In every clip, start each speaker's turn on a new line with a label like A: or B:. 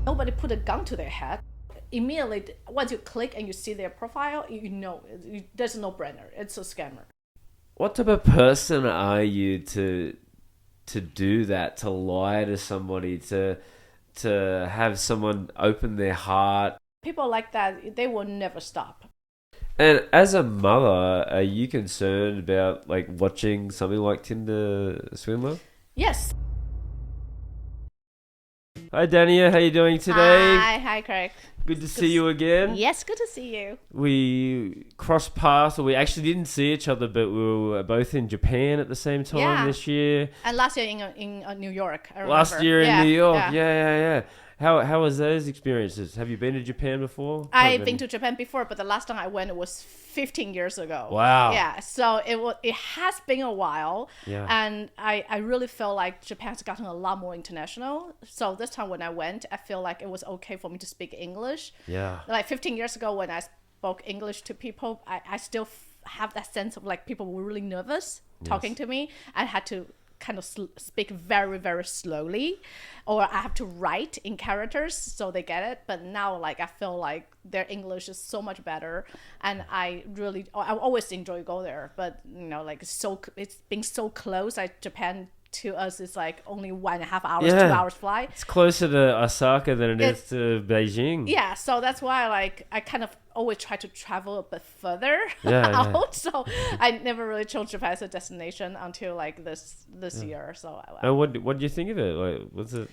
A: Nobody put a gun to their head. Immediately, once you click and you see their profile, you know there's a no-brainer. It's a scammer.
B: What type of person are you to do that, to lie to somebody, to have someone open their heart?
A: People like that, they will never stop.
B: And as a mother, are you concerned about like watching something like Tinder Swindler?
A: Yes.
B: Hi Dania, how you doing today?
A: Hi, Craig.
B: Good to see you again.
A: Yes, good to see you.
B: We crossed paths, or we actually didn't see each other, but we were both in Japan at the same time this year.
A: And last year in New York, I remember.
B: Last year in New York, yeah. How was those experiences? Have you been to Japan before?
A: I've been to Japan before, but the last time I went was 15 years ago.
B: Wow.
A: Yeah, so it has been a while.
B: Yeah.
A: And I really feel like Japan's gotten a lot more international. So this time when I went, I feel like it was okay for me to speak English.
B: Yeah.
A: Like 15 years ago when I spoke English to people, I still have that sense of like people were really nervous talking to me. I had to kind of speak very, very slowly, or I have to write in characters so they get it. But now, like, I feel like their English is so much better, and I always enjoy go there. But you know, like, it's being so close. Like Japan to us is like only 1.5 hours, 2 hours flight.
B: It's closer to Osaka than it is to Beijing.
A: Yeah, so that's why like I kind of always try to travel a bit further out.
B: Yeah.
A: So I never really chose Japan as a destination until like this year. So
B: And what do you think of it? Like, what's it?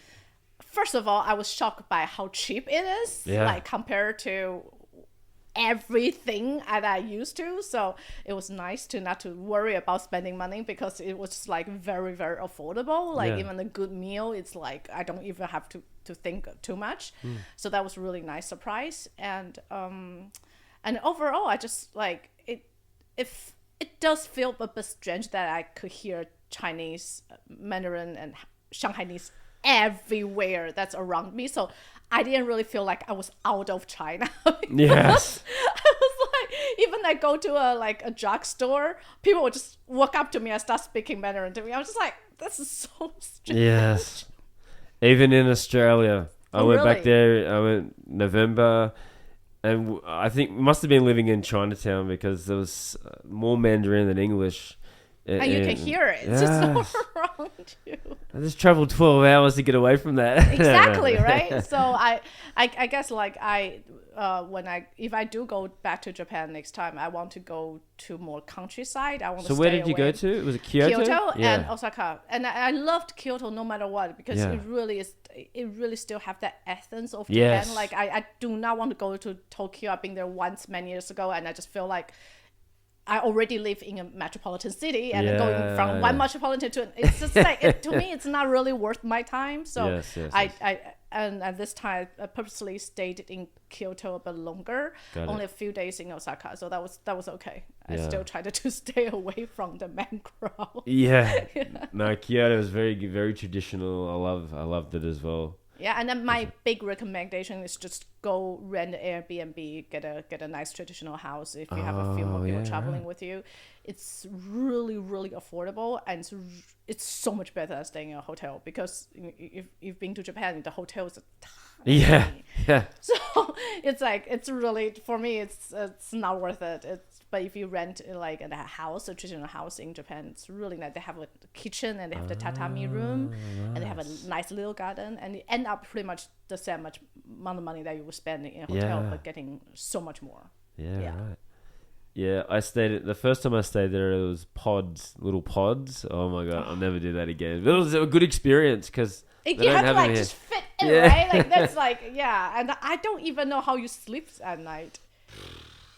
A: First of all, I was shocked by how cheap it is, like compared to everything that I used to. So it was nice to not to worry about spending money because it was like very, very affordable. Like even a good meal, it's like I don't even have to think too much. So that was really nice surprise. And overall, I just like it. If it does feel a bit strange that I could hear Chinese, Mandarin, and Shanghainese everywhere that's around me. So I didn't really feel like I was out of China.
B: Yes.
A: I was like, even I go to a drugstore, people would just walk up to me and start speaking Mandarin to me. I was just like, this is so strange.
B: Yes. Even in Australia, I went
A: really?
B: back there. I went November, and I think must have been living in Chinatown because there was more Mandarin than English.
A: And you can hear it. It's just all around you.
B: I just traveled 12 hours to get away from that.
A: Exactly, right? So I guess like if I do go back to Japan next time, I want to go to more countryside. I want to
B: So
A: stay
B: where did you
A: away.
B: go to? Was it Kyoto?
A: Kyoto and Osaka. And I loved Kyoto no matter what because
B: Yeah.
A: it really still have that essence of
B: Yes.
A: Japan. Like I do not want to go to Tokyo. I've been there once many years ago and I just feel like I already live in a metropolitan city and going from one metropolitan to it's just like to me it's not really worth my time. So
B: Yes.
A: and at this time I purposely stayed in Kyoto a bit longer, only a few days in Osaka. So that was okay. I still tried to stay away from the main crowd.
B: Yeah. No, Kyoto is very, very traditional. I loved it as well.
A: Yeah, and then my big recommendation is just go rent an Airbnb, get a nice traditional house if you have a few more people traveling with you. It's really, really affordable, and it's so much better than staying in a hotel because if you've been to Japan, the hotels are tiny.
B: Yeah.
A: So it's really, for me, it's not worth it. But if you rent like a house, a traditional house in Japan, it's really nice. They have a kitchen and they have the tatami room, and they have a nice little garden, and you end up pretty much the same amount of money that you would spend in a hotel, but getting so much more.
B: Yeah. Right. Yeah, the first time I stayed there, it was little pods. Oh my God, I'll never do that again. But it was a good experience because
A: You have to like just fit in, right? Like that's like, and I don't even know how you sleep at night.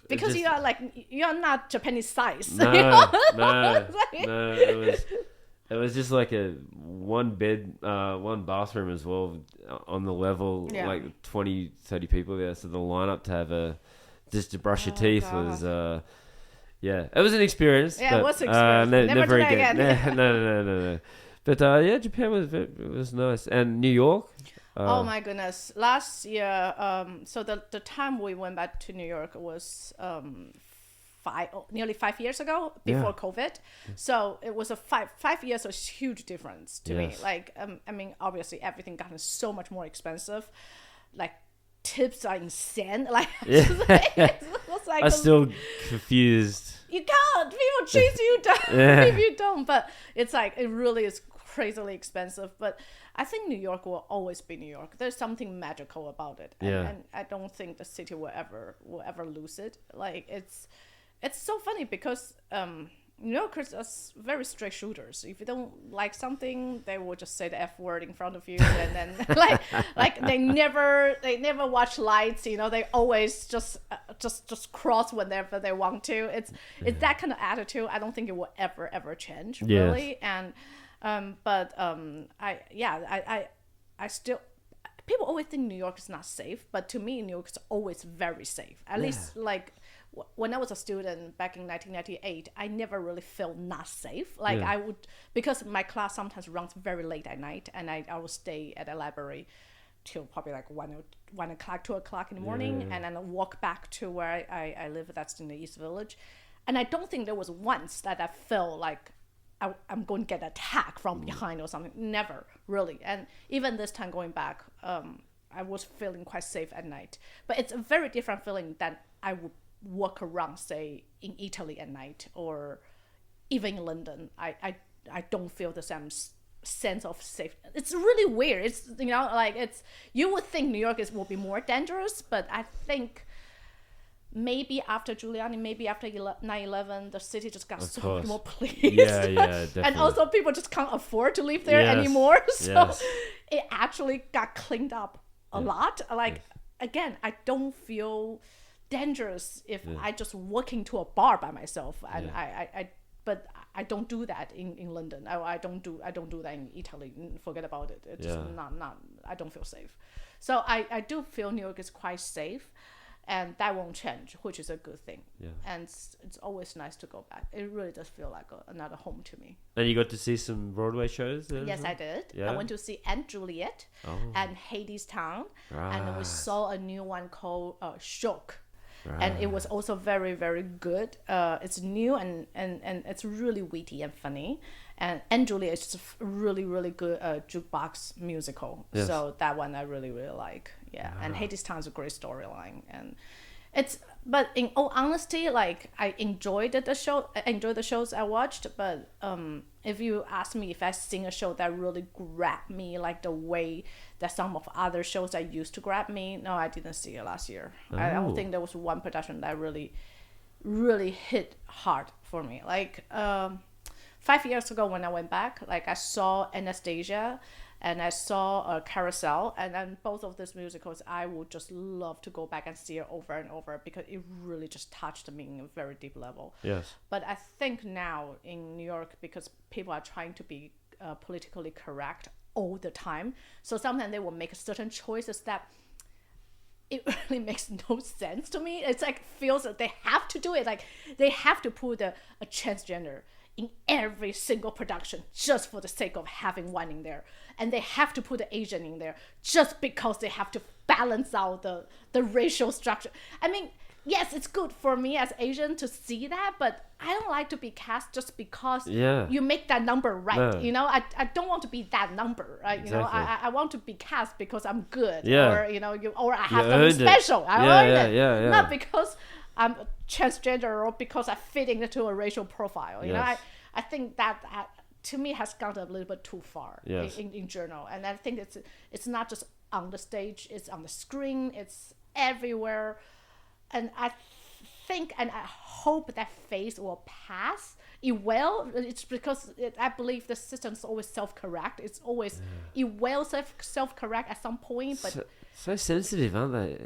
A: Because you're not Japanese size.
B: No,
A: you know?
B: no. It was just like a one bed, one bathroom as well on the level, like 20, 30 people there. So the lineup to have just to brush your teeth was, it was an experience.
A: Yeah, it was an experience. Never do that again.
B: No. But Japan was nice. And New York?
A: Oh my goodness! Last year, so the time we went back to New York was nearly 5 years ago before COVID. So it was 5 years was huge difference to me. Like I mean, obviously everything gotten so much more expensive, like tips are insane. Like,
B: Yeah.
A: it was like
B: I'm still confused.
A: you can't. People chase you down if you don't. But it's like it really is crazily expensive. But I think New York will always be New York. There's something magical about it, and I don't think the city will ever lose it. Like it's so funny because New Yorkers are very straight shooters. If you don't like something, they will just say the F word in front of you, and then like they never watch lights. You know, they always just cross whenever they want to. It's that kind of attitude. I don't think it will ever change really. And I still. People always think New York is not safe, but to me, New York is always very safe. At least like when I was a student back in 1998, I never really felt not safe. Like I would, because my class sometimes runs very late at night, and I would stay at the library till probably like 1 o'clock, 2 o'clock in the morning, and then walk back to where I live. That's in the East Village. And I don't think there was once that I felt like I'm going to get attacked from behind or something. Never, really. And even this time going back, I was feeling quite safe at night. But it's a very different feeling than I would walk around, say, in Italy at night or even in London. I don't feel the same sense of safety. It's really weird. It's, you know, like it's, you would think New York will be more dangerous, but I think maybe after Giuliani, maybe after 9/11, the city just got so much more police.
B: Yeah, definitely.
A: And also people just can't afford to live there anymore. So it actually got cleaned up a lot. Like, again, I don't feel dangerous if I just walk into a bar by myself. And but I don't do that in London. I don't do that in Italy. Forget about it. It's just not, I don't feel safe. So I do feel New York is quite safe. And that won't change, which is a good thing. Yeah. And it's always nice to go back. It really does feel like another home to me.
B: And you got to see some Broadway shows there?
A: Yes, I did. Yeah. I went to see Aunt Juliet and Hades Town. Right. And then we saw a new one called Shock. Right. And it was also very, very good. It's new and it's really witty and funny. And Aunt Juliet is just a really, really good jukebox musical. Yes. So that one I really, really like. Yeah. And Hades Town is a great storyline. And but in all honesty, like I enjoyed the shows I watched. But if you ask me if I seen a show that really grabbed me, like the way that some of other shows that used to grab me, no, I didn't see it last year. I don't think there was one production that really, really hit hard for me. Like 5 years ago when I went back, like I saw Anastasia and I saw Carousel, and then both of these musicals I would just love to go back and see it over and over because it really just touched me in a very deep level. Yes. But I think now in New York, because people are trying to be politically correct all the time, so sometimes they will make certain choices that it really makes no sense to me. It's like feels that they have to do it, like they have to put a transgender in every single production just for the sake of having one in there, and they have to put the Asian in there just because they have to balance out the racial structure. I mean, yes, it's good for me as Asian to see that, but I don't like to be cast just because you make that number right. You know, I don't want to be that number, right? Exactly. You know, I want to be cast because I'm good, or you know, or I have something special. I earned it, not because I'm transgender or because I fit into a racial profile. You know, I think that to me has gone a little bit too far in general. And I think it's not just on the stage, it's on the screen, it's everywhere. And I think and I hope that phase will pass. It will. It's because I believe the system is always self-correct. It's always it will self-correct at some point. But
B: so sensitive, aren't they?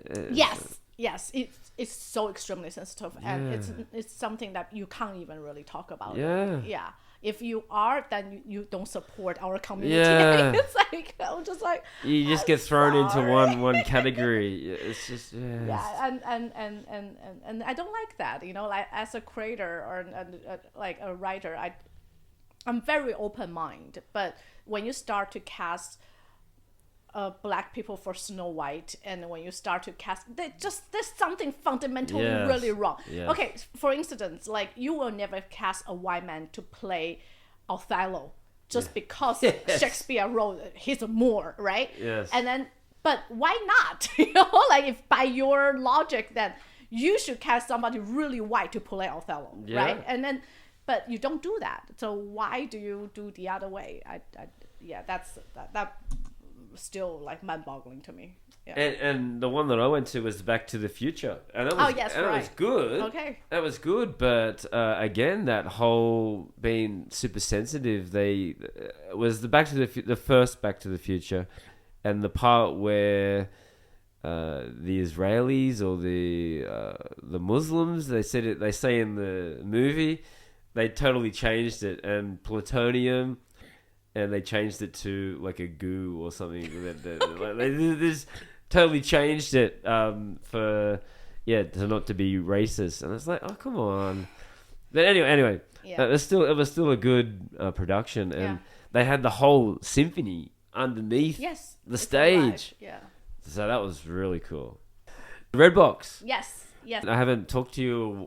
A: Yes, it's so extremely sensitive, and it's something that you can't even really talk about. Yeah. If you are, then you don't support our community. Yeah. It's like I'm just like
B: you just get thrown into one category. It's just and
A: I don't like that. You know, like as a creator or like a writer, I'm very open-minded. But when you start to cast black people for Snow White, and when you start to cast, there's something fundamentally really wrong. Okay, for instance, like you will never cast a white man to play Othello just because Shakespeare wrote he's a Moor, right? Yes. And then but why not? Like if by your logic, then you should cast somebody really white to play Othello, right? And then, but you don't do that. So why do you do the other way? That's still like mind-boggling to me. Yeah.
B: And the one that I went to was Back to the Future, and that was it was good.
A: Okay,
B: that was good, but again, that whole being super sensitive. They was the first Back to the Future, and the part where the Israelis or the Muslims, they say in the movie, they totally changed it, and plutonium. And they changed it to like a goo or something. They just totally changed it to not to be racist. And it's like, oh, come on. But anyway, it was still a good production, and they had the whole symphony underneath the stage.
A: Yeah.
B: So that was really cool. Redbox.
A: Yes.
B: I haven't talked to you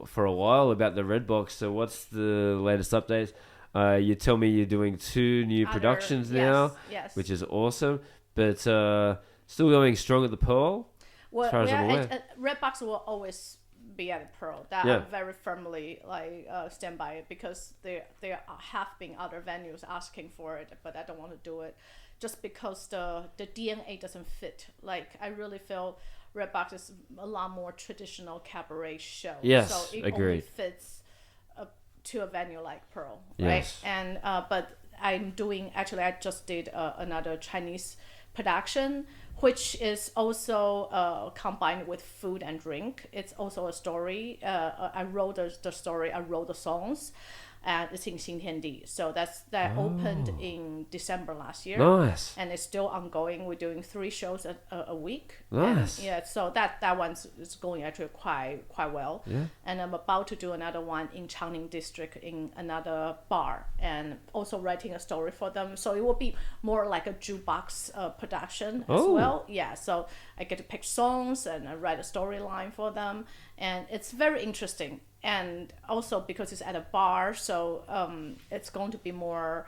B: for a while about the Redbox. So what's the latest updates? You tell me you're doing 2 new productions now, which is awesome. But still going strong at the Pearl, as far as I'm aware.
A: Redbox will always be at the Pearl. That I very firmly stand by it, because there have been other venues asking for it, but I don't want to do it just because the DNA doesn't fit. Like, I really feel Redbox is a lot more traditional cabaret show.
B: Yes,
A: so it
B: agreed.
A: only fits to a venue like Pearl, right?
B: Yes.
A: And but I just did another Chinese production, which is also combined with food and drink. It's also a story. I wrote the story. I wrote the songs. And it's in Xintiandi. So that opened in December last year.
B: Nice.
A: And it's still ongoing. We're doing 3 shows a week.
B: Nice.
A: And so that one is going actually quite well.
B: Yeah.
A: And I'm about to do another one in Changning District in another bar, and also writing a story for them. So it will be more like a jukebox production as well. Yeah. So I get to pick songs and I write a storyline for them, and it's very interesting. And also because it's at a bar, so it's going to be more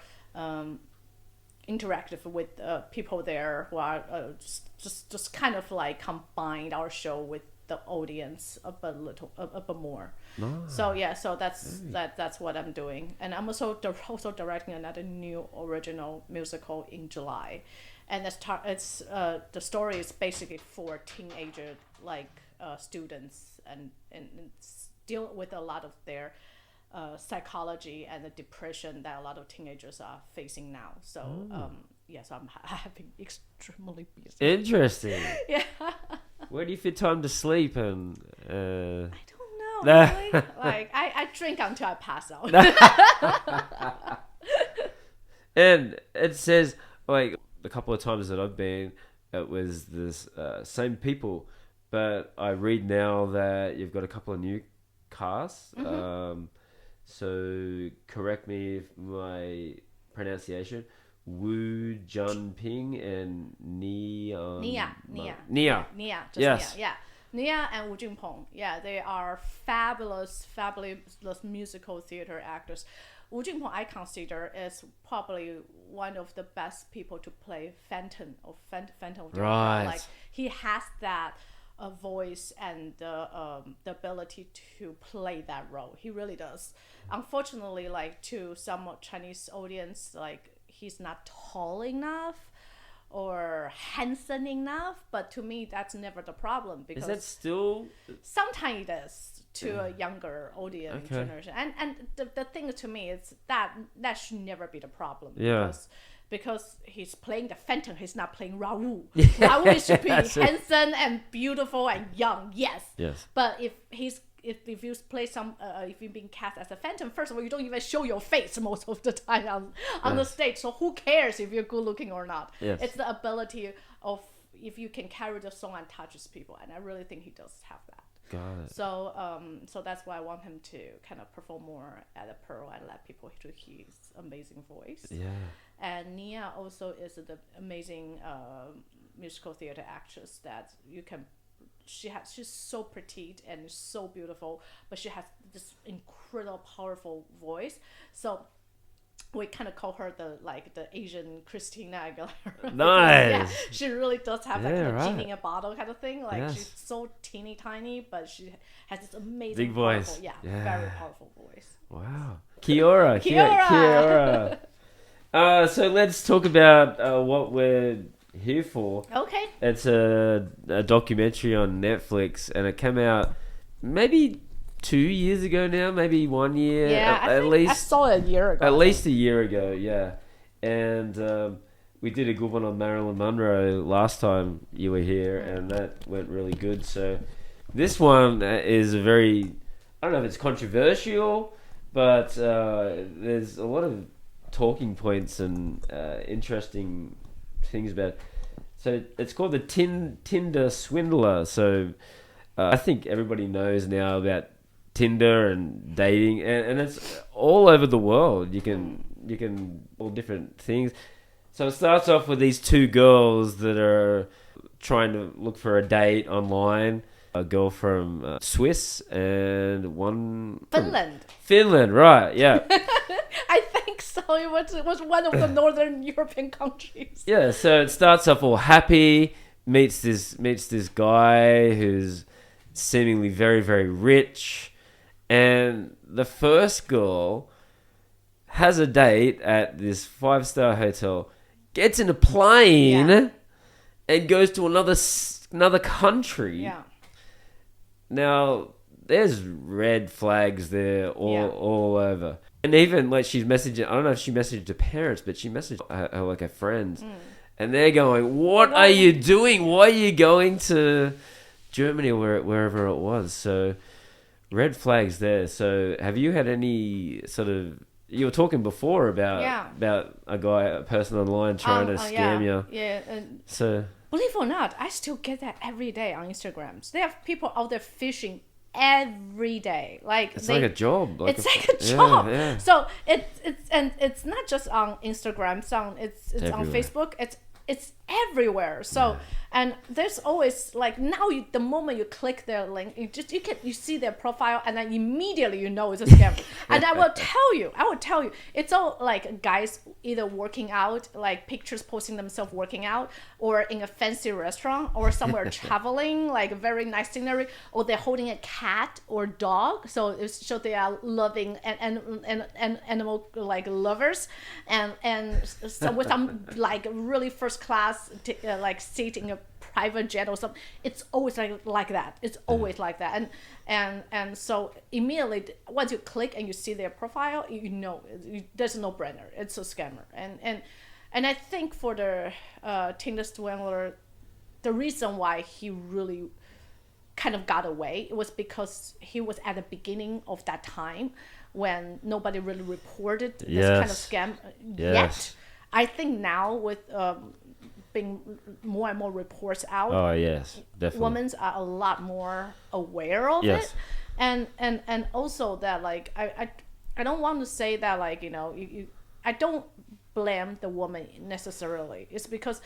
A: interactive with people there who are just kind of like combined our show with the audience a bit more. Nice. So that's what I'm doing, and I'm also directing another new original musical in July, and the story is basically for teenager students and deal with a lot of their psychology and the depression that a lot of teenagers are facing now. So so I'm having extremely busy.
B: Interesting.
A: Yeah.
B: Where do you fit time to sleep? And
A: I don't know. Really. Like I drink until I pass out.
B: And it says, like, a couple of times that I've been, it was this same people, but I read now that you've got a couple of new casts.
A: Mm-hmm.
B: So correct me if my pronunciation. Wu Junping and Nia.
A: Yes. Nia and Wu Junpeng. Yeah, they are fabulous musical theater actors. Wu Junpeng, I consider, is probably one of the best people to play Phantom of the
B: Right.
A: Like, he has that voice and the ability to play that role. He really does. Unfortunately, like, to some Chinese audience, like, he's not tall enough or handsome enough, but to me that's never the problem, because
B: is that still
A: sometimes it is to a younger audience generation, and the thing to me is that should never be the problem, because he's playing the Phantom, he's not playing Raoul. Raoul should be handsome and beautiful and young, yes. But if you play if you've been cast as a Phantom, first of all, you don't even show your face most of the time on the stage. So who cares if you're good looking or not? It's the ability of if you can carry the song and touches people, and I really think he does have that.
B: Got it.
A: So that's why I want him to kind of perform more at the Pearl and let people hear his amazing voice.
B: Yeah.
A: And Nia also is the amazing musical theater actress that you can. She's so petite and so beautiful, but she has this incredible, powerful voice. So we kind of call her the Asian Christina Aguilera.
B: Nice.
A: Yeah, she really does have that kind of
B: right.
A: genie in a bottle kind of thing. Like
B: Yes.
A: she's so teeny tiny, but she has this amazing
B: Big voice.
A: powerful,
B: Yeah.
A: very powerful voice.
B: Wow. Kiora.
A: Kiora.
B: Kiora. So let's talk about what we're here for.
A: Okay.
B: It's a documentary on Netflix, and it came out maybe 2 years ago now, maybe 1 year.
A: Yeah,
B: at least
A: I saw it a year ago.
B: At least a year ago, yeah. And we did a good one on Marilyn Monroe last time you were here, and that went really good. So this one is a very, I don't know if it's controversial, but there's a lot of talking points and interesting things about it. So it's called the Tinder Swindler. So I think everybody knows now about Tinder and dating, and it's all over the world. You can all different things. So it starts off with these two girls that are trying to look for a date online. A girl from Swiss and one Finland, right? Yeah.
A: I think so. It was one of the northern European countries.
B: Yeah. So it starts off all happy. Meets this guy who's seemingly very, very rich. And the first girl has a date at this 5-star hotel, gets in a plane, and goes to another country.
A: Yeah.
B: Now, there's red flags there all over. And even she's messaging, I don't know if she messaged her parents, but she messaged her friends. And they're going, what are you doing? Why are you going to Germany or wherever it was? So red flags there. So have you had any sort of... You were talking before about a person online trying to scam you.
A: Yeah.
B: So
A: believe it or not, I still get that every day on Instagram. So they have people out there fishing every day.
B: It's like a job.
A: It's like a job.
B: Yeah.
A: So it's not just on Instagram. It's on Facebook. It's everywhere. So and there's always now the moment you click their link, you see their profile, and then immediately you know it's a scam. And I will tell you, it's all guys either working out, pictures posting themselves working out, or in a fancy restaurant, or somewhere traveling, a very nice scenery, or they're holding a cat or dog. So they are loving and animal lovers, and so with some really first class seat in a private jet or something. It's always like that. It's always like that. And so immediately once you click and you see their profile, you know there's no brainer. It's a scammer. And I think for the Tinder Swindler, the reason why he really kind of got away, it was because he was at the beginning of that time when nobody really reported this kind of scam yet. I think now with being more and more reports out,
B: oh yes, definitely,
A: women are a lot more aware of it, and also that I don't want to say that I don't blame the woman necessarily. It's because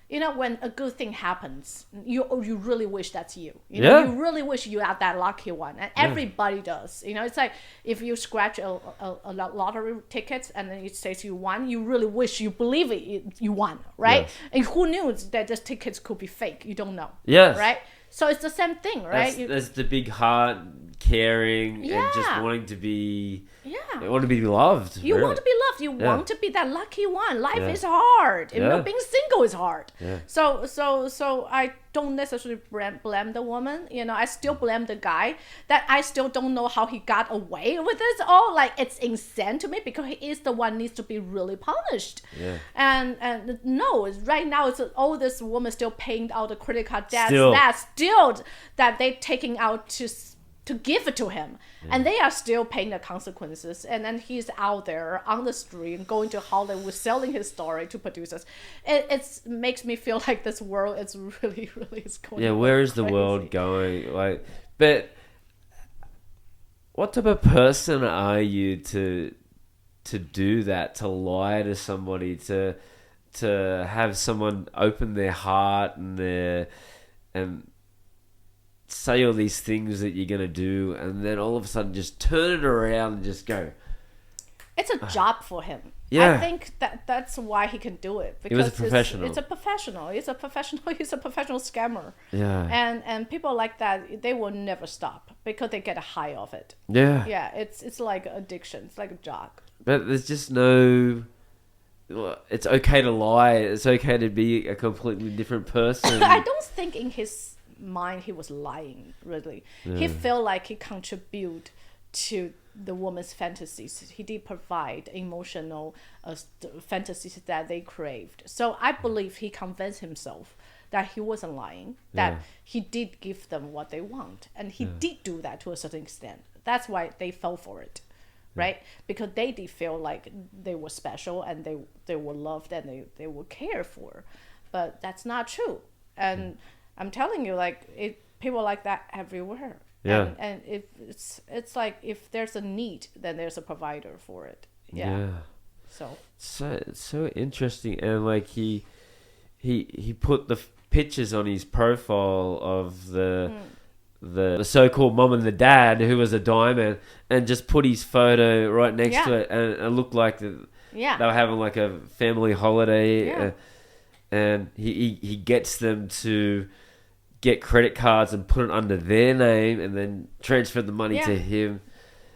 A: when a good thing happens, you really wish that's you. You really wish you are that lucky one, and everybody does. It's like if you scratch a lottery ticket and then it says you won, you really wish, you believe you won, right? Yes. And who knew that this tickets could be fake? You don't know. Yes. Right. So it's the same thing, right?
B: That's the big heart, caring, and just wanting to be. You want to be loved.
A: You want to be loved. You want to be that lucky one. Life is hard. Being single is hard. Yeah. So I don't necessarily blame the woman. I still blame the guy. That I still don't know how he got away with this. All it's insane to me because he is the one needs to be really punished. Yeah. And no, right now it's all this woman still paying out the credit card debt. That's still that they taking out to give it to him, and they are still paying the consequences, and then he's out there on the street going to Hollywood selling his story to producers. It makes me feel like this world is really is going
B: where is
A: crazy.
B: The world going? But what type of person are you to do that, to lie to somebody, to have someone open their heart and say all these things that you're going to do, and then all of a sudden just turn it around and just go.
A: It's a job for him. I think that's why he can do it. Because
B: he was a professional.
A: It's a professional. He's a professional scammer.
B: Yeah.
A: And people like that, they will never stop because they get a high of it.
B: Yeah.
A: Yeah. It's like addiction. It's like a drug.
B: But there's just no. It's okay to lie. It's okay to be a completely different person.
A: I don't think in his mind he was lying. Really, he felt like he contributed to the woman's fantasies. He did provide emotional fantasies that they craved. So I believe he convinced himself that he wasn't lying, that he did give them what they want. And he did do that to a certain extent. That's why they fell for it, right? Because they did feel like they were special and they were loved and they were cared for. But that's not true. And I'm telling you, like, people like that everywhere.
B: Yeah.
A: And it's like if there's a need, then there's a provider for it. Yeah. So
B: interesting, and like he put the pictures on his profile of the so-called mom and the dad who was a diamond, and just put his photo right next to it, and it looked like they were having like a family holiday, and he gets them to get credit cards and put it under their name and then transfer the money to him.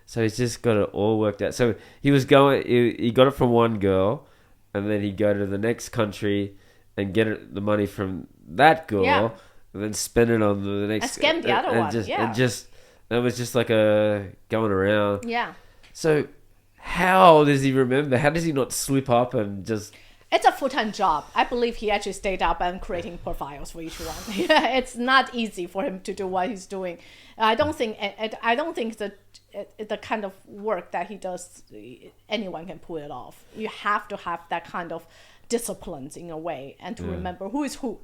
B: So he's just got it all worked out. So he got it from one girl, and then he'd go to the next country and get the money from that girl, and then spend it on the next.
A: And scam the other one.
B: And it was just like a going around.
A: Yeah.
B: So how does he remember? How does he not slip up and just...
A: It's a full-time job. I believe he actually stayed up and creating profiles for each one. It's not easy for him to do what he's doing. I don't think the kind of work that he does, anyone can pull it off. You have to have that kind of disciplines in a way, and to remember who is who,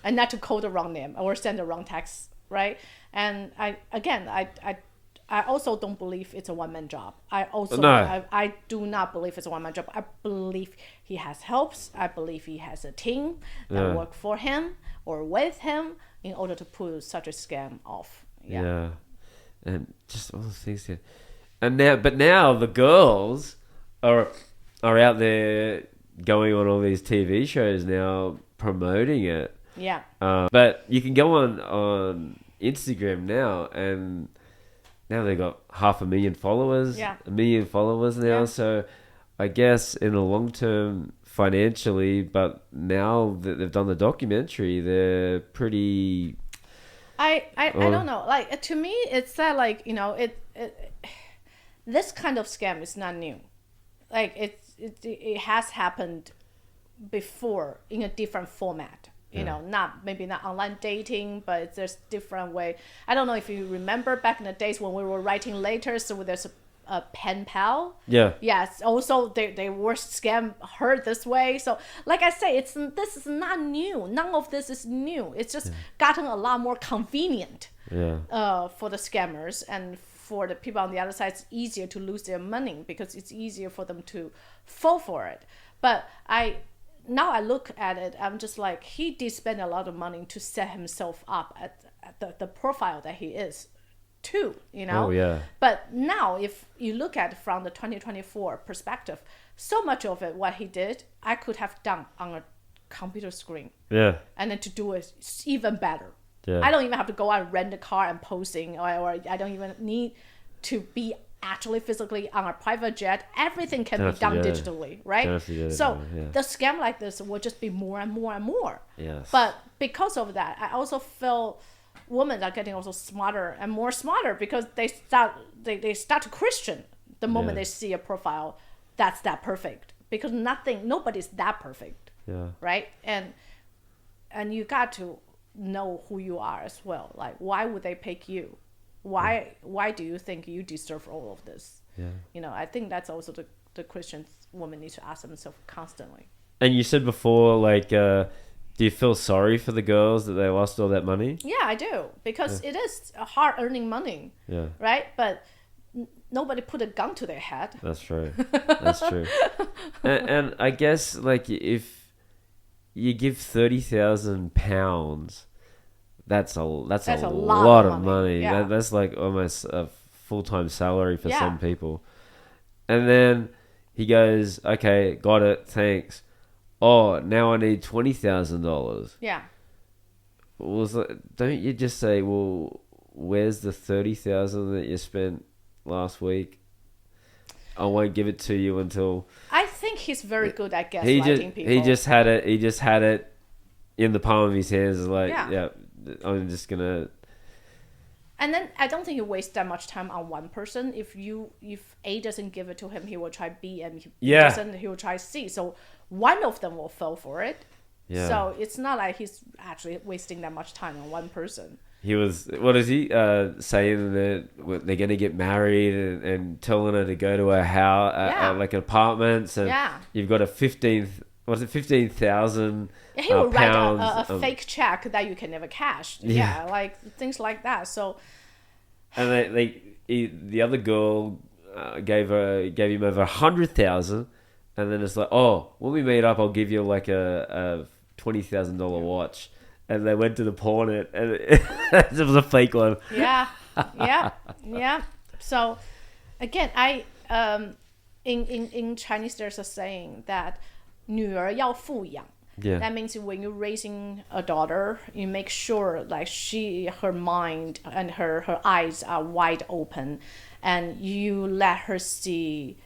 A: and not to call the wrong name or send the wrong text, right? And I also don't believe it's a one-man job. I do not believe it's a one-man job. I believe he has helps. I believe he has a team that work for him or with him in order to pull such a scam off. Yeah.
B: And just all the things here. And now the girls are out there going on all these TV shows now promoting it.
A: Yeah.
B: But you can go on Instagram now, and now they've got 500,000 followers.
A: Yeah.
B: 1 million followers now. Yeah. So I guess in the long term financially, but now that they've done the documentary, they're pretty...
A: I don't know. Like, to me, it's that, like, you know, this kind of scam is not new. Like, it has happened before in a different format. You know, maybe not online dating, but there's different way. I don't know if you remember back in the days when we were writing letters, so there's a pen pal.
B: Yeah.
A: Yes. Also, they were scam heard this way. So, like I say, this is not new. None of this is new. It's just gotten a lot more convenient.
B: Yeah.
A: For the scammers and for the people on the other side, it's easier to lose their money because it's easier for them to fall for it. But now I look at it, I'm just like, he did spend a lot of money to set himself up at the profile that he is too, you know?
B: Oh, yeah.
A: But now, if you look at it from the 2024 perspective, so much of it, what he did, I could have done on a computer screen.
B: Yeah.
A: And then to do it even better.
B: Yeah.
A: I don't even have to go out and rent a car and posting, or I don't even need to be actually physically on a private jet. Everything can be done digitally, right? So the scam like this will just be more and more and more.
B: Yes.
A: But because of that, I also feel women are getting also smarter and more smarter because they start to question the moment they see a profile that's that perfect, because nobody's that perfect.
B: Yeah.
A: Right? And you got to know who you are as well. Like, why would they pick you? Why do you think you deserve all of this?
B: Yeah.
A: You know, I think that's also the question women need to ask themselves constantly.
B: And you said before, like, do you feel sorry for the girls that they lost all that money?
A: Yeah, I do, because it is hard earning money.
B: Yeah.
A: Right? But nobody put a gun to their head.
B: That's true. That's true. And I guess, like, if you give £30,000, that's a lot of money.
A: Yeah.
B: That's like almost a full-time salary for some people. And then He goes, okay, got it, thanks. Oh, now I need $20,000.
A: Yeah.
B: Don't you just say, well, where's the $30,000 that you spent last week? I won't give it to you until...
A: I think he's very good at gaslighting people.
B: He just had it in the palm of his hands. Like, yeah I'm just going to...
A: And then I don't think you waste that much time on one person. If A doesn't give it to him, he will try B, and if B doesn't, he will try C. So one of them will fall for it. Yeah. So it's not like he's actually wasting that much time on one person.
B: He was, what is he saying that they're going to get married and telling her to go to her house, like apartments, and you've got a 15,000
A: he will write a fake check that you can never cash. Yeah, like things like that. So,
B: and the other girl gave him over 100,000, and then it's like, oh, when we meet up, I'll give you like a $20,000 watch. And they went to the pawn and it was a fake one.
A: Yeah. So, again, in Chinese there's a saying that 女儿要富养.
B: Yeah.
A: That means when you're raising a daughter, you make sure like her mind and her eyes are wide open, and you let her see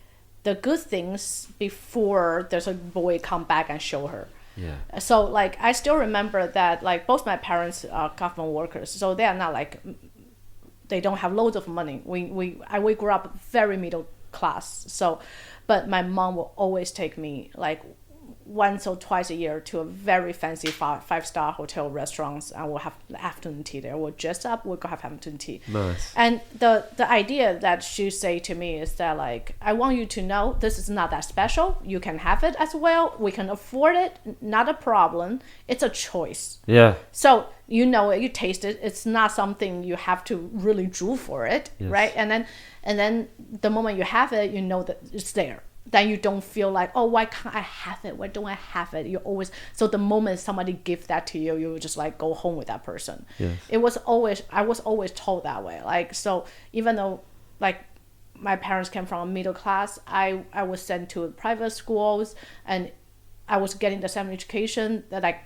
A: the good things before there's a boy come back and show her.
B: Yeah.
A: So like I still remember that like both my parents are government workers, so they are not like, they don't have loads of money. We grew up very middle class. So, but my mom will always take me like once or twice a year to a very fancy 5-star hotel restaurants, and we'll have afternoon tea there. We'll dress up, we'll go have afternoon tea.
B: Nice.
A: And the idea that she say to me is that like, I want you to know this is not that special. You can have it as well. We can afford it. Not a problem. It's a choice.
B: Yeah.
A: So you know it, you taste it. It's not something you have to really drool for it, yes. Right? And then the moment you have it, you know that it's there. Then you don't feel like, oh, why can't I have it? Why don't I have it? You always, so the moment somebody gives that to you, you just like go home with that person.
B: Yes.
A: I was always told that way. Like, so even though like my parents came from a middle class, I was sent to private schools, and I was getting the same education that like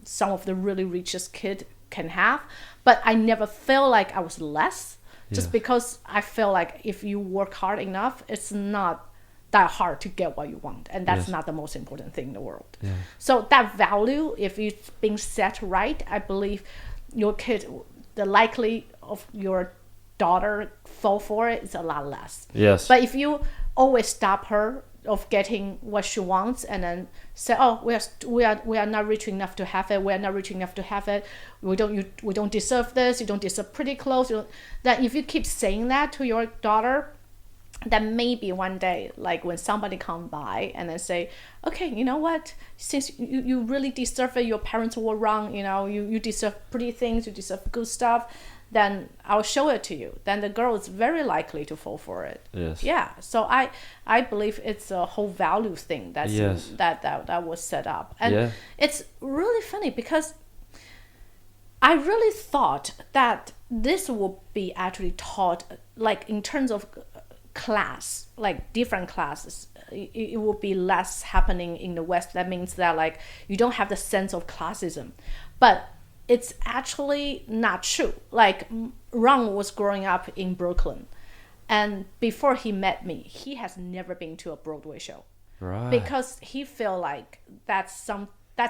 A: some of the really richest kid can have. But I never felt like I was less, just because I feel like if you work hard enough, it's not that hard to get what you want, and that's not the most important thing in the world.
B: Yeah.
A: So that value, if it's being set right, I believe your kid, the likely of your daughter fall for it is a lot less.
B: Yes.
A: But if you always stop her of getting what she wants, and then say, oh, we are not rich enough to have it, we are not rich enough to have it, we don't deserve this, you don't deserve pretty clothes, that if you keep saying that to your daughter, then maybe one day, like when somebody come by and then say, okay, you know what, since you really deserve it, your parents were wrong, you deserve pretty things, you deserve good stuff, then I'll show it to you. Then the girl is very likely to fall for it.
B: Yes.
A: Yeah. So I believe it's a whole value thing that was set up. And it's really funny because I really thought that this will be actually taught, like in terms of class, like different classes, it will be less happening in the West. That means that like you don't have the sense of classism, but it's actually not true. Like Ron was growing up in Brooklyn, and before he met me, he has never been to a Broadway show,
B: right? Because
A: he feel like that's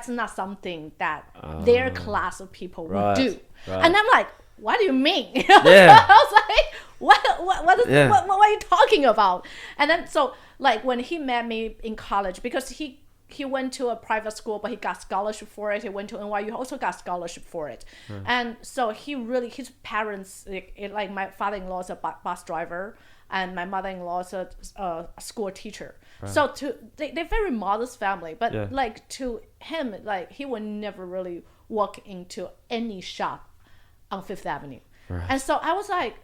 A: not something that their class of people would do, right. And I'm like, what do you mean?
B: Yeah.
A: I was like, what are you talking about? And then so like when he met me in college, because he went to a private school, but he got scholarship for it. He went to NYU, also got scholarship for it. Right. And so his parents, like my father-in-law is a bus driver, and my mother-in-law is a school teacher. Right. So they're very modest family, but like to him, like he would never really walk into any shop on Fifth Avenue. Right. And so I was like,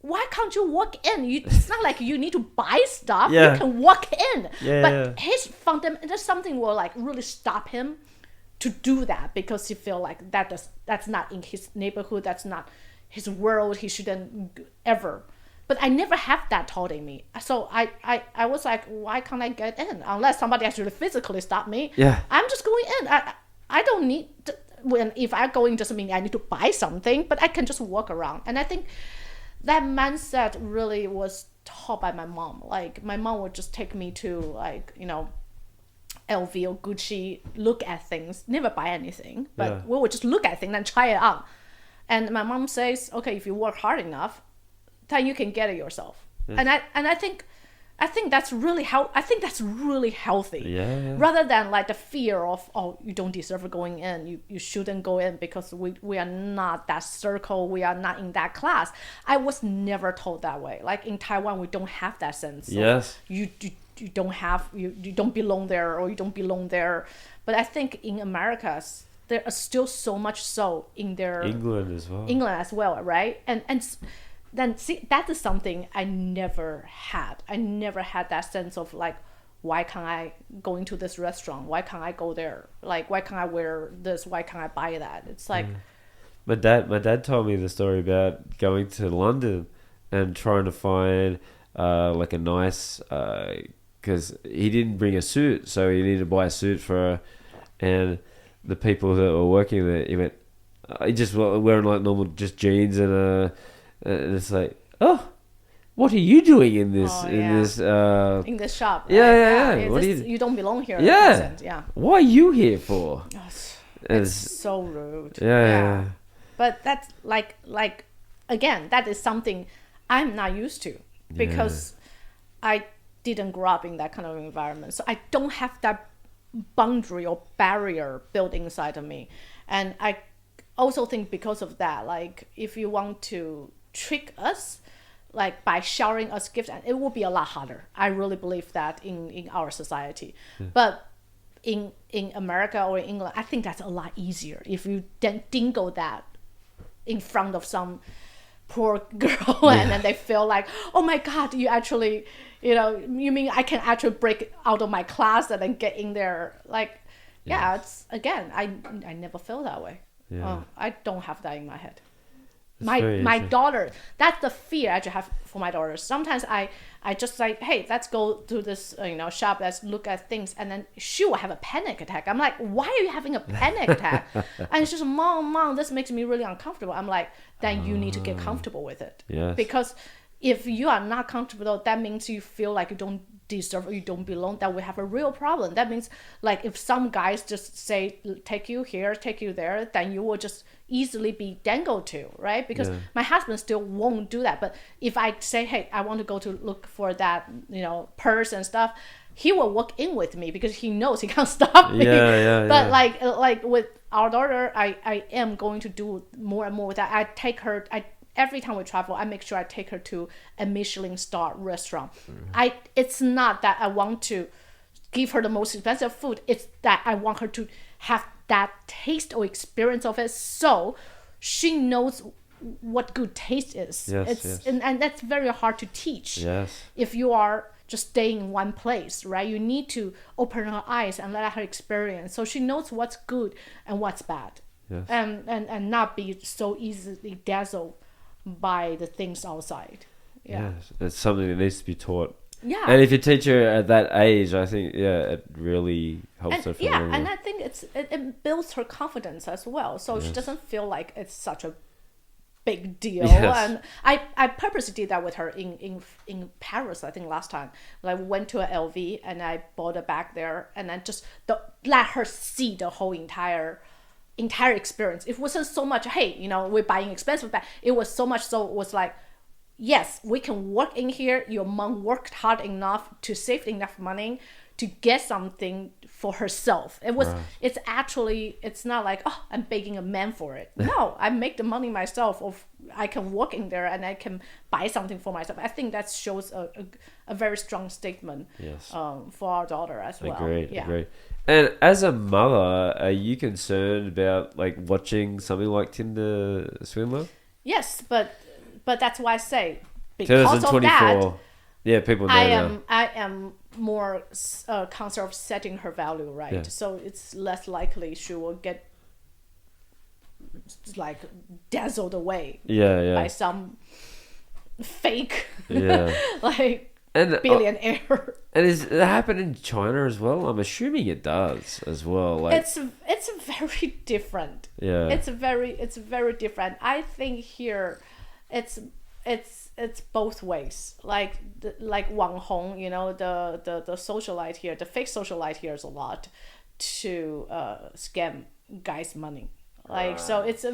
A: why can't you walk in? It's not like you need to buy stuff. You can walk in. But his fundamental, there's something will like really stop him to do that, because he feel like that's not in his neighborhood. That's not his world. He shouldn't ever but I never have that thought in me. So I was like, why can't I get in? Unless somebody actually physically stop me.
B: Yeah.
A: I'm just going in. I don't need to, if I go in doesn't mean I need to buy something, but I can just walk around. And I think that mindset really was taught by my mom. Like my mom would just take me to like, LV or Gucci, look at things, never buy anything, but we would just look at things and try it out. And my mom says, okay, if you work hard enough, then you can get it yourself. Yeah. And I think that's really healthy.
B: Yeah.
A: Rather than like the fear of, oh, you don't deserve going in, you shouldn't go in because we are not that circle, we are not in that class. I was never told that way. Like in Taiwan, we don't have that sense.
B: Yes.
A: You don't belong there, or you don't belong there. But I think in America, there are still so much so in their
B: England as well,
A: right? And then see, that is something I never had. I never had that sense of like, why can't I go into this restaurant? Why can't I go there? Like, why can't I wear this? Why can't I buy that? It's like,
B: my dad told me the story about going to London and trying to find like a nice, because he didn't bring a suit, so he needed to buy a suit for her, and the people that were working there, he went, he just wearing like normal just jeans and it's like, oh, what are you doing in this in
A: this shop?
B: Yeah.
A: You don't belong here.
B: Yeah. What are you here for?
A: It's so rude.
B: Yeah.
A: But that's like again, that is something I'm not used to because I didn't grow up in that kind of environment. So I don't have that boundary or barrier built inside of me. And I also think because of that, like if you want to trick us, like by showering us gifts, and it will be a lot harder. I really believe that in our society. But in America or in England, I think that's a lot easier if you then dingle that in front of some poor girl and then they feel like, oh my God, you actually, you mean I can actually break out of my class and then get in there? Like, it's, again, I never felt that way. I don't have that in my head. My daughter, that's the fear I have for my daughters. Sometimes I just like, hey, let's go to this shop, let's look at things, and then she will have a panic attack. I'm like, why are you having a panic attack? And she's, mom, this makes me really uncomfortable. I'm like, then you need to get comfortable with it. Because if you are not comfortable, that means you feel like you don't deserve or you don't belong, that we have a real problem. That means like if some guys just say take you here, take you there, then you will just easily be dangled to, right? Because my husband still won't do that. But if I say, hey, I want to go to look for that purse and stuff, he will walk in with me because he knows he can't stop me. But like with our daughter, I am going to do more and more with that. I take her, every time we travel, I make sure I take her to a Michelin star restaurant. It's not that I want to give her the most expensive food. It's that I want her to have that taste or experience of it, so she knows what good taste is. And that's very hard to teach. If you are just staying in one place, right? You need to open her eyes and let her experience, so she knows what's good and what's bad. And not be so easily dazzled by the things outside.
B: It's something that needs to be taught. And if you teach her at that age, I think it really helps her.
A: And I think it builds her confidence as well, so she doesn't feel like it's such a big deal. And I purposely did that with her in Paris. I think last time, like, we went to a LV and I bought a bag there, and then just let her see the whole entire experience. It wasn't so much, hey, we're buying expensive bag. It was so much so it was like, yes, we can work in here. Your mom worked hard enough to save enough money to get something for herself. It's actually, it's not like, oh, I'm begging a man for it. No, I make the money myself, or I can work in there and I can buy something for myself. I think that shows a very strong statement for our daughter as well.
B: Agreed. And as a mother, are you concerned about like watching something like Tinder Swindler?
A: Yes, but that's why I say, because of that,
B: people know
A: I am more concerned of setting her value right. So it's less likely she will get like dazzled away by some fake,
B: Yeah.
A: like
B: And
A: billionaire.
B: and is it happen in China as well? I'm assuming it does as well. Like
A: It's very different.
B: yeah.
A: It's very different. I think here, it's both ways. Like Wang Hong, the socialite here, the fake socialite here is a lot to scam guys' money. Like so, it's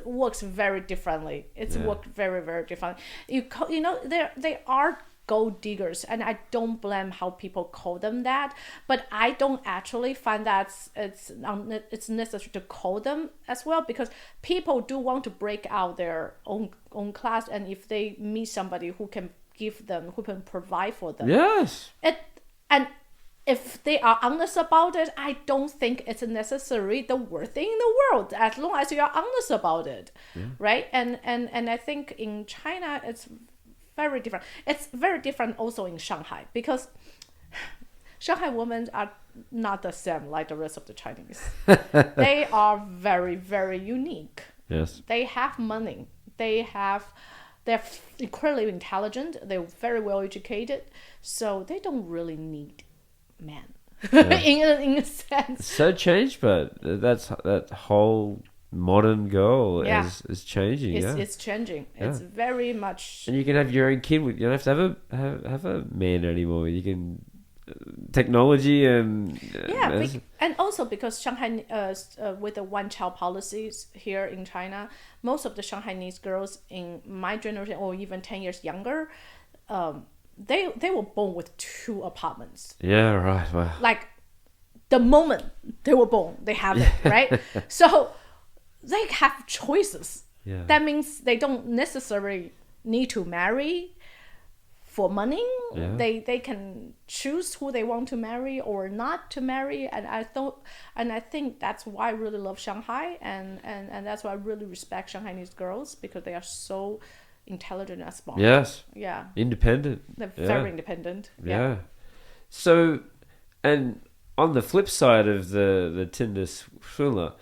A: works very differently. It's worked very, very differently. They are gold diggers, and I don't blame how people call them that, but I don't actually find that it's necessary to call them as well, because people do want to break out their own class, and if they meet somebody who can provide for them, and if they are honest about it, I don't think it's necessarily the worst thing in the world, as long as you are honest about it, right? And I think in China it's very different. It's very different also in Shanghai, because Shanghai women are not the same like the rest of the Chinese. They are very, very unique.
B: Yes.
A: They have money. They're incredibly intelligent. They're very well educated, so they don't really need men. in a sense.
B: So changed, but that whole modern girl is changing.
A: It's changing. It's very much.
B: And you can have your own kid. You don't have to have a man anymore. You can technology and
A: and also because Shanghai with the one-child policies here in China, most of the Shanghainese girls in my generation or even 10 years younger, they were born with 2 apartments.
B: Yeah, right. Wow.
A: Like the moment they were born, they have it, right? So they have choices.
B: Yeah.
A: That means they don't necessarily need to marry for money.
B: Yeah.
A: They can choose who they want to marry or not to marry, and I think that's why I really love Shanghai, and that's why I really respect Shanghainese girls, because they are so intelligent and smart.
B: Yes.
A: Yeah.
B: Independent.
A: They're very independent.
B: Yeah. So, and on the flip side of the Tinder Swindler,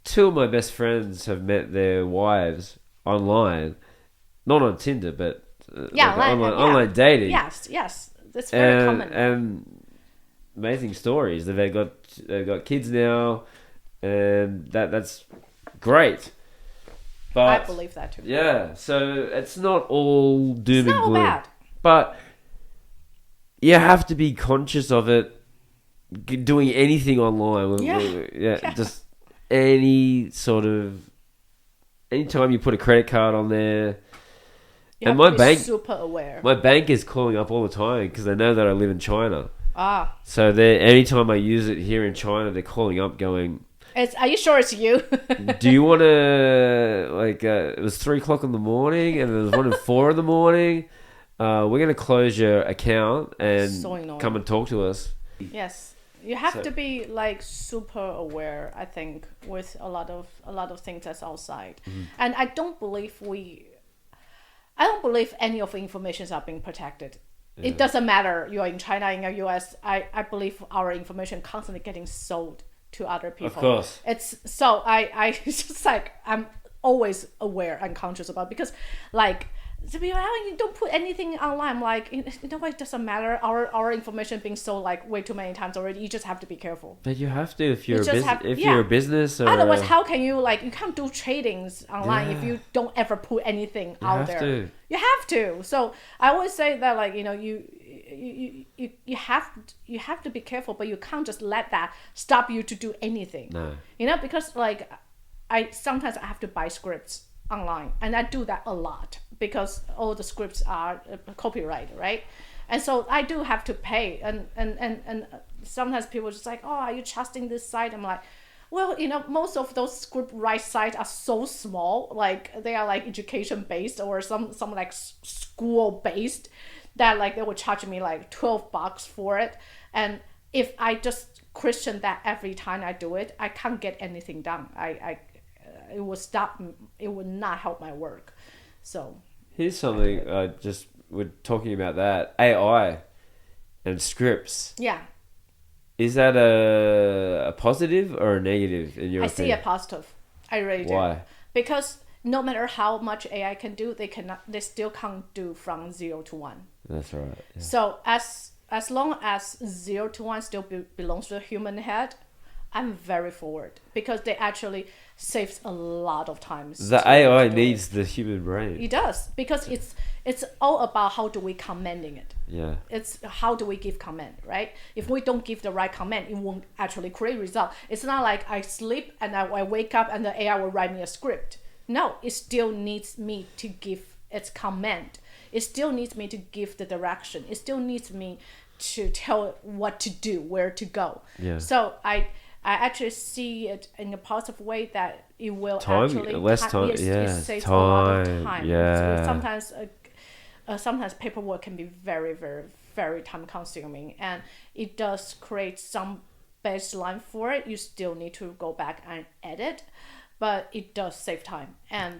B: 2 of my best friends have met their wives online, not on Tinder, but online dating.
A: Yes, that's very common.
B: And amazing stories. They've got kids now, and that's great. But
A: I believe that too.
B: Yeah, so it's not all doom and gloom.
A: It's not bad.
B: But you have to be conscious of it. Doing anything online, just anytime you put a credit card on there.
A: You have to be super aware.
B: My bank is calling up all the time because they know that I live in China.
A: So
B: anytime I use it here in China, they're calling up going,
A: are you sure it's you?
B: Do you want to, it was 3:00 in the morning and there was 1 at 4 in the morning. We're going to close your account and come and talk to us.
A: Yes. You have to be super aware, I think, with a lot of things that's outside. Mm-hmm. And I don't believe any of the information are being protected. Yeah. It doesn't matter you're in China, in the US. I believe our information constantly getting sold to other people.
B: Of course.
A: It's so I just I'm always aware and conscious about, because to be honest, you don't put anything online. It doesn't matter. Our information being sold way too many times already. You just have to be careful.
B: But you have to if you're you're a business. Or
A: otherwise, how can you you can't do tradings online if you don't ever put anything out there. You have to. So I always say that you have to be careful, but you can't just let that stop you to do anything.
B: No.
A: Because I sometimes have to buy scripts online, and I do that a lot because all the scripts are copyrighted, right? And so I do have to pay, and sometimes people are just oh, are you trusting this site? I'm like, well, most of those script write sites are so small, they are education based or some school based, that they would charge me $12 for it, and if I just question that every time I do it, I can't get anything done. It will stop. It would not help my work. So
B: here's something. We're talking about that AI and scripts.
A: Yeah.
B: Is that a positive or a negative in your opinion?
A: I see a positive. I really do.
B: Why?
A: Because no matter how much AI can do, they still can't do from 0 to 1.
B: That's right. Yeah.
A: So as long as 0 to 1 still belongs to the human head, I'm very forward, because they actually saves a lot of time.
B: The AI needs the human brain.
A: It does, because it's all about how do we commanding it.
B: Yeah.
A: It's how do we give command, right? If we don't give the right command, it won't actually create result. It's not like I sleep and I wake up and the AI will write me a script. No, it still needs me to give its command. It still needs me to give the direction. It still needs me to tell it what to do, where to go.
B: Yeah.
A: So I actually see it in a positive way that it will
B: less time.
A: It saves
B: time.
A: a lot of time.
B: Yeah.
A: So sometimes paperwork can be very, very, very time consuming, and it does create some baseline for it. You still need to go back and edit, but it does save time.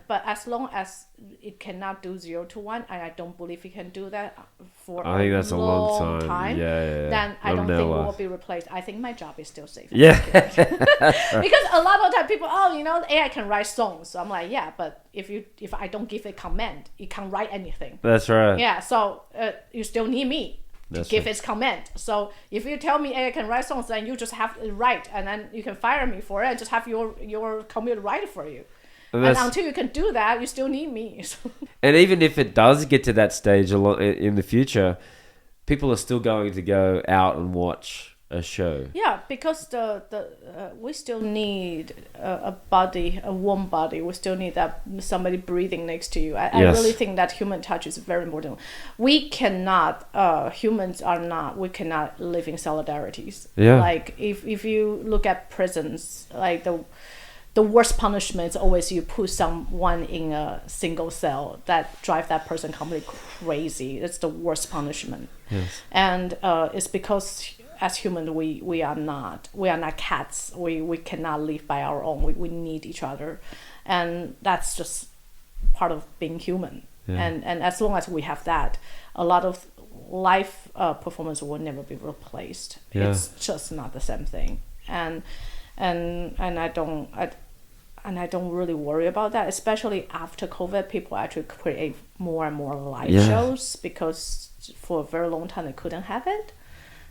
A: But as long as it cannot do 0 to 1, and I don't believe it can do that for
B: I think that's a long time. Yeah.
A: Then I don't think it will be replaced. I think my job is still safe.
B: Yeah.
A: Because a lot of time people, AI can write songs. So I'm like, yeah, but if I don't give it command, it can't write anything.
B: That's right.
A: Yeah. So you still need me to give its command. So if you tell me AI can write songs, then you just have to write, and then you can fire me for it and just have your computer write it for you. And until you can do that, you still need me.
B: And even if it does get to that stage in the future, people are still going to go out and watch a show.
A: Yeah, because we still need a body, a warm body. We still need that somebody breathing next to you. I really think that human touch is very important. We cannot, humans are not, we cannot live in solidarities.
B: Yeah.
A: Like if you look at prisons, like the worst punishment is always you put someone in a single cell that drive that person completely crazy. It's the worst punishment.
B: Yes.
A: And it's because as humans we are not cats. We cannot live by our own. We need each other, and that's just part of being human. Yeah. And as long as we have that, a lot of life performance will never be replaced. Yeah. It's just not the same thing. And I don't really worry about that, especially after COVID. People actually create more and more live shows because for a very long time they couldn't have it.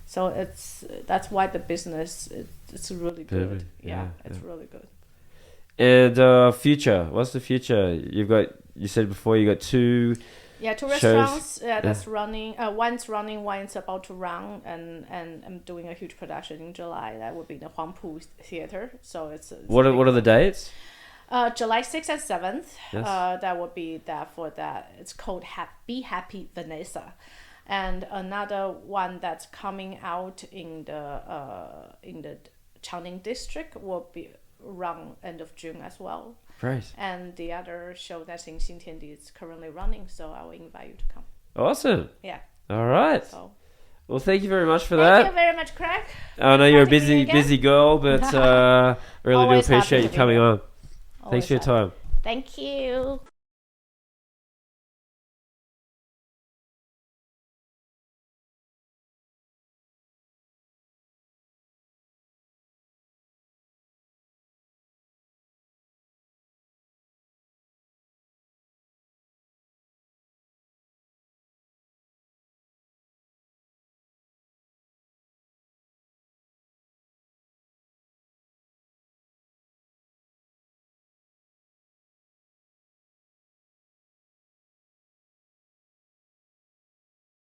A: So that's why the business it's really good. It's really good.
B: And future, what's the future? You said before you got two.
A: Yeah, two restaurants that's running. One's running, one's about to run, and I'm doing a huge production in July. That would be the Huangpu Theatre. So it's what
B: are the dates?
A: July 6th and 7th.
B: Yes.
A: That would be that for that. It's called Be Happy Vanessa, and another one that's coming out in the Changning district will be around end of June as well.
B: Right.
A: And the other show that's in Xintiandi is currently running, so I will invite you to come.
B: Awesome.
A: Yeah.
B: All right.
A: So.
B: Well, thank you very much for that.
A: Thank you very much, Craig.
B: I know you're a busy girl, but really do appreciate you coming on. Thanks for your time.
A: Thank you.